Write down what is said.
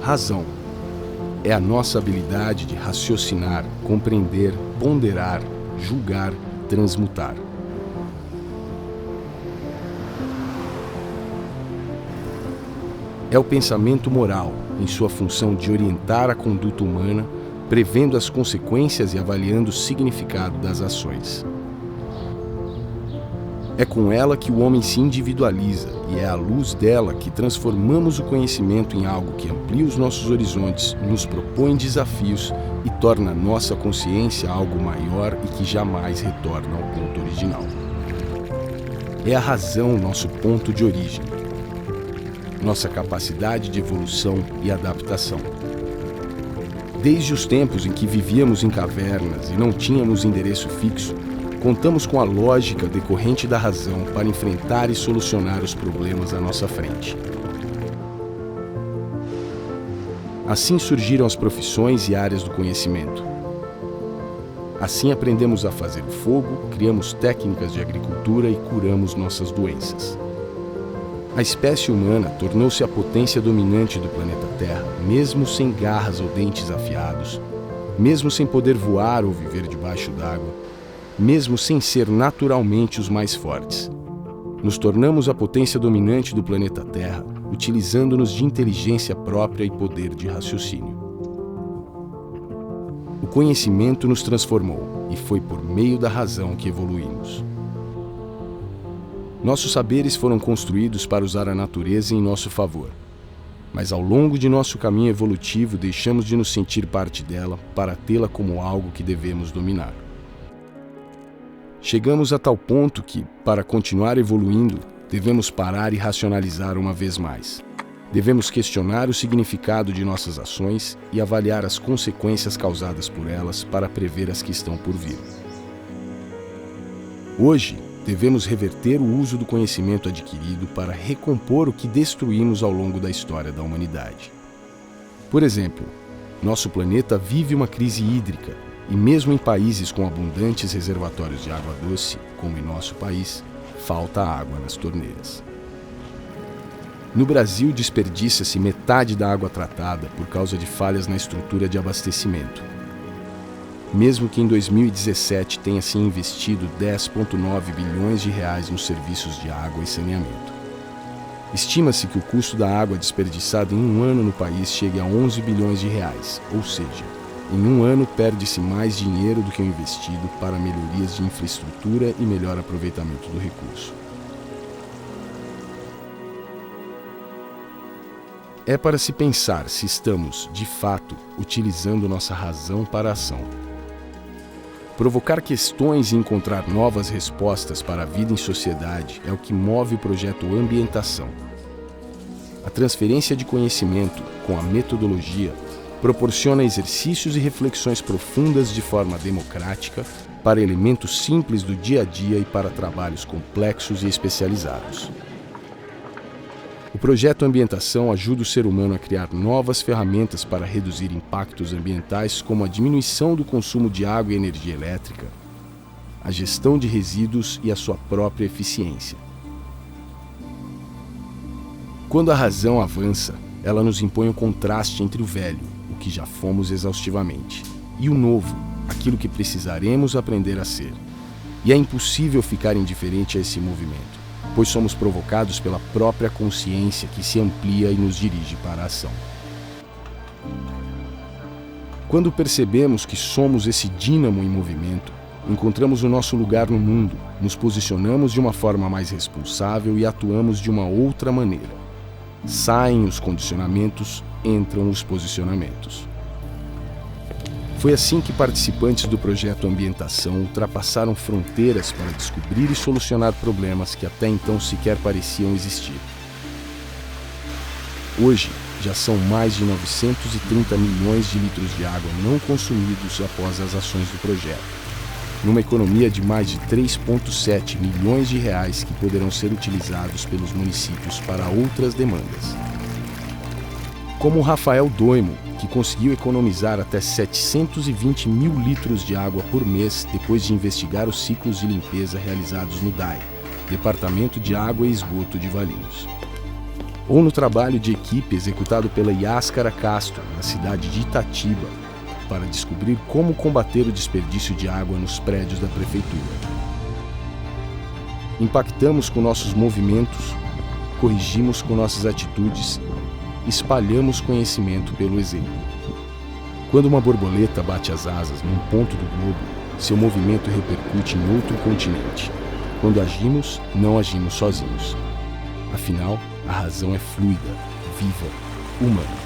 Razão é a nossa habilidade de raciocinar, compreender, ponderar, julgar, transmutar. É o pensamento moral, em sua função de orientar a conduta humana, prevendo as consequências e avaliando o significado das ações. É com ela que o homem se individualiza e é à luz dela que transformamos o conhecimento em algo que amplia os nossos horizontes, nos propõe desafios e torna a nossa consciência algo maior e que jamais retorna ao ponto original. É a razão nosso ponto de origem, nossa capacidade de evolução e adaptação. Desde os tempos em que vivíamos em cavernas e não tínhamos endereço fixo, contamos com a lógica decorrente da razão para enfrentar e solucionar os problemas à nossa frente. Assim surgiram as profissões e áreas do conhecimento. Assim aprendemos a fazer fogo, criamos técnicas de agricultura e curamos nossas doenças. A espécie humana tornou-se a potência dominante do planeta Terra, mesmo sem garras ou dentes afiados, mesmo sem poder voar ou viver debaixo d'água, mesmo sem ser naturalmente os mais fortes. Nos tornamos a potência dominante do planeta Terra, utilizando-nos de inteligência própria e poder de raciocínio. O conhecimento nos transformou, e foi por meio da razão que evoluímos. Nossos saberes foram construídos para usar a natureza em nosso favor, mas ao longo de nosso caminho evolutivo deixamos de nos sentir parte dela para tê-la como algo que devemos dominar. Chegamos a tal ponto que, para continuar evoluindo, devemos parar e racionalizar uma vez mais. Devemos questionar o significado de nossas ações e avaliar as consequências causadas por elas para prever as que estão por vir. Hoje, devemos reverter o uso do conhecimento adquirido para recompor o que destruímos ao longo da história da humanidade. Por exemplo, nosso planeta vive uma crise hídrica e mesmo em países com abundantes reservatórios de água doce, como em nosso país, falta água nas torneiras. No Brasil, desperdiça-se metade da água tratada por causa de falhas na estrutura de abastecimento. Mesmo que em 2017 tenha se investido 10,9 bilhões de reais nos serviços de água e saneamento. Estima-se que o custo da água desperdiçada em um ano no país chegue a 11 bilhões de reais, ou seja, em um ano perde-se mais dinheiro do que o investido para melhorias de infraestrutura e melhor aproveitamento do recurso. É para se pensar se estamos, de fato, utilizando nossa razão para a ação. Provocar questões e encontrar novas respostas para a vida em sociedade é o que move o projeto Ambientação. A transferência de conhecimento, com a metodologia, proporciona exercícios e reflexões profundas de forma democrática para elementos simples do dia a dia e para trabalhos complexos e especializados. O projeto Ambientação ajuda o ser humano a criar novas ferramentas para reduzir impactos ambientais como a diminuição do consumo de água e energia elétrica, a gestão de resíduos e a sua própria eficiência. Quando a razão avança, ela nos impõe o contraste entre o velho, o que já fomos exaustivamente, e o novo, aquilo que precisaremos aprender a ser. E é impossível ficar indiferente a esse movimento, pois somos provocados pela própria consciência que se amplia e nos dirige para a ação. Quando percebemos que somos esse dínamo em movimento, encontramos o nosso lugar no mundo, nos posicionamos de uma forma mais responsável e atuamos de uma outra maneira. Saem os condicionamentos, entram os posicionamentos. Foi assim que participantes do projeto Ambientação ultrapassaram fronteiras para descobrir e solucionar problemas que até então sequer pareciam existir. Hoje, já são mais de 930 milhões de litros de água não consumidos após as ações do projeto, numa economia de mais de 3,7 milhões de reais que poderão ser utilizados pelos municípios para outras demandas. Como o Rafael Doimo, que conseguiu economizar até 720 mil litros de água por mês depois de investigar os ciclos de limpeza realizados no DAE, Departamento de Água e Esgoto de Valinhos. Ou no trabalho de equipe executado pela Yáscara Castro, na cidade de Itatiba, para descobrir como combater o desperdício de água nos prédios da prefeitura. Impactamos com nossos movimentos, corrigimos com nossas atitudes, espalhamos conhecimento pelo exemplo. Quando uma borboleta bate as asas num ponto do globo, seu movimento repercute em outro continente. Quando agimos, não agimos sozinhos. Afinal, a razão é fluida, viva, humana.